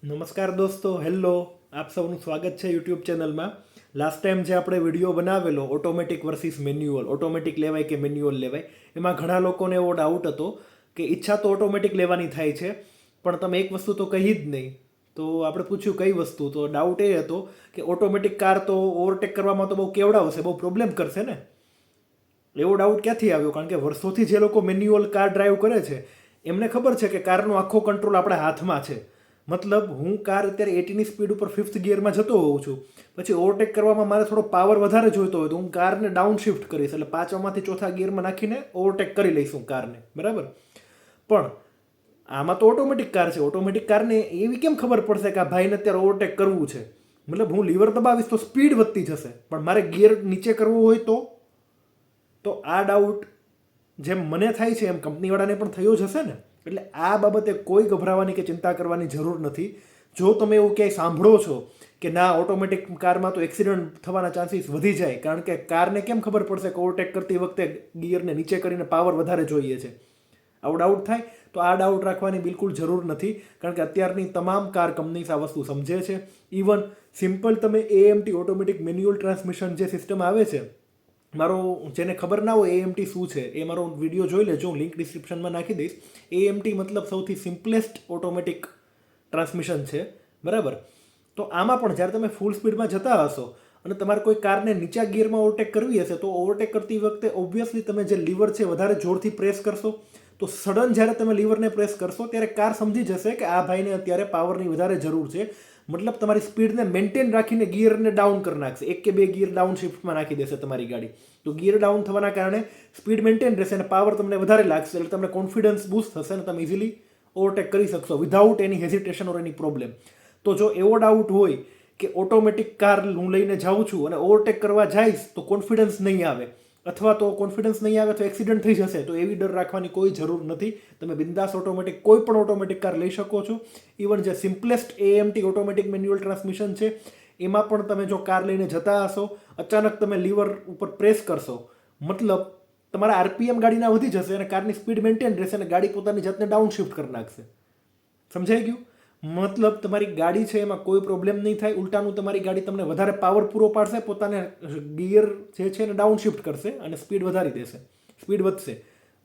નમસ્કાર દોસ્તો, હેલો, આપ સૌનું સ્વાગત છે યુટ્યુબ ચેનલમાં. લાસ્ટ ટાઈમ જે આપણે વિડીયો બનાવેલો ઓટોમેટિક વર્સિસ મેન્યુઅલ, ઓટોમેટિક લેવાય કે મેન્યુઅલ લેવાય, એમાં ઘણા લોકોને એવો ડાઉટ હતો કે ઈચ્છા તો ઓટોમેટિક લેવાની થાય છે, પણ તમે એક વસ્તુ તો કહી જ નહીં. તો આપણે પૂછ્યું કઈ વસ્તુ, તો ડાઉટ એ હતો કે ઓટોમેટિક કાર તો ઓવરટેક કરવામાં તો બહુ કેવડાવશે, બહુ પ્રોબ્લેમ કરશે ને. એવો ડાઉટ ક્યાંથી આવ્યો? કારણ કે વર્ષોથી જે લોકો મેન્યુઅલ કાર ડ્રાઈવ કરે છે એમને ખબર છે કે કારનો આખો કંટ્રોલ આપણા હાથમાં છે. મતલબ હું કાર અત્યારે 80ની સ્પીડ ઉપર 5th ગિયરમાં જતો હોઉં છું, પછી ઓવરટેક કરવામાં મારે થોડો પાવર વધારે જોઈતો હોય તો હું કારને ડાઉન શિફ્ટ કરીશ, એટલે 5માંથી 4થા ગિયરમાં નાખીને ઓવરટેક કરી લઈશ હું કારને, બરાબર. પણ આમાં તો ઓટોમેટિક કાર છે. ઓટોમેટિક કારને એવી કેમ ખબર પડશે કે આ ભાઈને અત્યારે ઓવરટેક કરવું છે? મતલબ હું લીવર દબાવીશ તો સ્પીડ વધતી જશે, પણ મારે ગિયર નીચે કરવું હોય તો આ ડાઉટ જેમ મને થાય છે એમ કંપનીવાળાને પણ થયો જ હશે ને. એટલે આ બાબતે કોઈ ગભરાવાની કે ચિંતા કરવાની જરૂર નથી. જો તમે એવું ક્યાંય સાંભળો છો કે ના ઓટોમેટિક કારમાં તો એક્સિડન્ટ થવાના ચાન્સીસ વધી જાય, કારણ કે કારને કેમ ખબર પડશે કે ઓવરટેક કરતી વખતે ગિયરને નીચે કરીને પાવર વધારે જોઈએ છે, આવો ડાઉટ થાય તો આ ડાઉટ રાખવાની બિલકુલ જરૂર નથી. કારણ કે અત્યારની તમામ કાર કંપનીઝ આ વસ્તુ સમજે છે. ઇવન સિમ્પલ તમે એએમટી ઓટોમેટિક મેન્યુઅલ ટ્રાન્સમિશન જે સિસ્ટમ આવે છે, મારો જેને ખબર ના હોય એએમટી શું છે એ મારો વિડીયો જોઈ લેજો, હું લિંક ડિસ્ક્રિપ્શનમાં નાખી દઈશ. એએમટી મતલબ સૌથી સિમ્પલેસ્ટ ઓટોમેટિક ટ્રાન્સમિશન છે, બરાબર. તો આમાં પણ જ્યારે તમે ફૂલ સ્પીડમાં જતા હશો અને તમારે કોઈ કારને નીચા ગિયરમાં ઓવરટેક કરવી હશે, તો ઓવરટેક કરતી વખતે ઓબ્વિયસલી તમે જે લીવર છે વધારે જોરથી પ્રેસ કરશો, તો સડન જ્યારે તમે લીવરને પ્રેસ કરશો ત્યારે કાર સમજી જશે કે આ ભાઈને અત્યારે પાવરની વધારે જરૂર છે. મતલબ તમારી સ્પીડને મેન્ટેન રાખીને ગિયરને ડાઉન કરી નાખશે, 1 કે 2 ગિયર ડાઉન શિફ્ટમાં નાખી દેશે તમારી ગાડી. તો ગિયર ડાઉન થવાના કારણે સ્પીડ મેન્ટેન રહેશે અને પાવર તમને વધારે લાગશે, એટલે તમને કોન્ફિડન્સ બૂસ્ટ થશે અને તમે ઇઝીલી ઓવરટેક કરી શકશો વિધાઉટ એની હેઝિટેશન ઓર એની પ્રોબ્લેમ. તો જો એવો ડાઉટ હોય કે ઓટોમેટિક કાર હું લઈને જાઉં છું અને ઓવરટેક કરવા જઈશ તો કોન્ફિડન્સ નહીં આવે, અથવા તો કોન્ફિડન્સ નહીં આવે તો એક્સિડન્ટ થઈ જશે, તો એવી ડર રાખવાની કોઈ જરૂર નથી. તમે બિંદાસ ઓટોમેટિક કોઈ પણ ઓટોમેટિક કાર લઈ શકો છો. ઇવન જે સિમ્પલેસ્ટ એએમટી ઓટોમેટિક મેન્યુઅલ ટ્રાન્સમિશન છે એમાં પણ તમે જો કાર લઈને જતા હશો, અચાનક તમે લીવર ઉપર પ્રેસ કરશો, મતલબ તમારા આરપીએમ ગાડીના વધી જશે અને કારની સ્પીડ મેન્ટેન રહેશે અને ગાડી પોતાની જાતને ડાઉન શિફ્ટ કરી નાખશે. સમજાઈ ગયું? મતલબ તમારી ગાડી છે એમાં કોઈ પ્રોબ્લેમ નહીં થાય, ઉલટાનું તમારી ગાડી તમને વધારે પાવર પૂરો પાડશે, પોતાને ગિયર જે છે એને ડાઉન શિફ્ટ કરશે અને સ્પીડ વધારી દેશે, સ્પીડ વધશે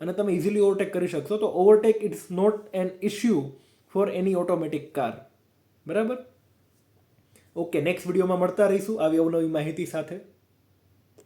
અને તમે ઇઝીલી ઓવરટેક કરી શકશો. તો overtake it's not an issue for any automatic car, બરાબર. ઓકે, નેક્સ્ટ વિડીયોમાં મળતા રહીશું આવી અવનવી માહિતી સાથે.